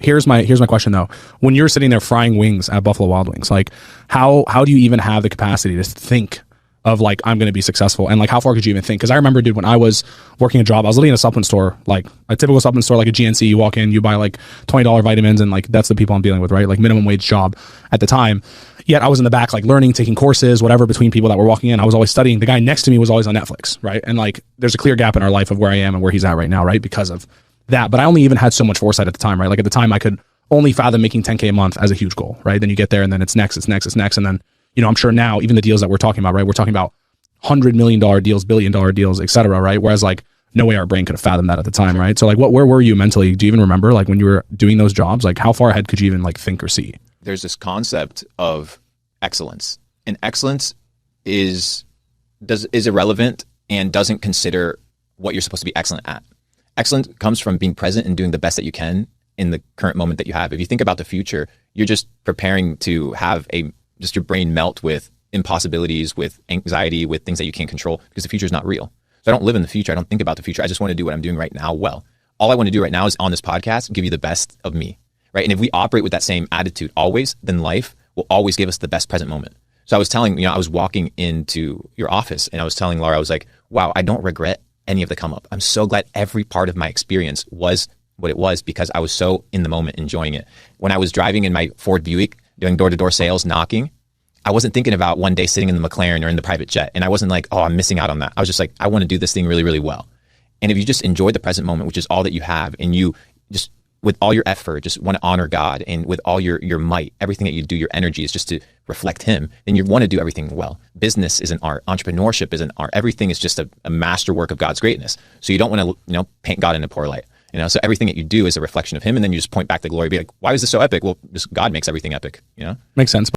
here's my question though. When you're sitting there frying wings at Buffalo Wild Wings, like how do you even have the capacity to think of like, I'm going to be successful? And like, how far could you even think? Cause I remember, dude, when I was working a job, I was living in a supplement store, like a typical supplement store, like a GNC. You walk in, you buy like $20 vitamins, and like, that's the people I'm dealing with, right? Like minimum wage job at the time. Yet I was in the back, like learning, taking courses, whatever, between people that were walking in. I was always studying. The guy next to me was always on Netflix, right? And like, there's a clear gap in our life of where I am and where he's at right now, right? Because of that. But I only even had so much foresight at the time, right? Like at the time I could only fathom making 10K a month as a huge goal, right? Then you get there and then it's next. And then, you know, I'm sure now even the deals that we're talking about, right? We're talking about $100 million deals, $1 billion deals, et cetera, right? Whereas like no way our brain could have fathomed that at the time, right? So like where were you mentally? Do you even remember like when you were doing those jobs, like how far ahead could you even like think or see? There's this concept of excellence, and excellence is irrelevant and doesn't consider what you're supposed to be excellent at. Excellence comes from being present and doing the best that you can in the current moment that you have. If you think about the future, you're just preparing to have just your brain melt with impossibilities, with anxiety, with things that you can't control, because the future is not real. So I don't live in the future. I don't think about the future. I just want to do what I'm doing right now well. All I want to do right now is on this podcast, give you the best of me, right? And if we operate with that same attitude always, then life will always give us the best present moment. So I was telling, I was walking into your office and I was telling Laura, I was like, wow, I don't regret any of the come up. I'm so glad every part of my experience was what it was, because I was so in the moment enjoying it. When I was driving in my Ford Buick, doing door-to-door sales, knocking, I wasn't thinking about one day sitting in the McLaren or in the private jet. And I wasn't like, oh, I'm missing out on that. I was just like, I want to do this thing really, really well. And if you just enjoy the present moment, which is all that you have, and you just, with all your effort, just want to honor God, and with all your might, everything that you do, your energy is just to reflect Him, then you want to do everything well. Business is an art. Entrepreneurship is an art. Everything is just a masterwork of God's greatness. So you don't want to, paint God in a poor light. So everything that you do is a reflection of Him, and then you just point back to glory, be like, why is this so epic? Well, just God makes everything epic, Makes sense.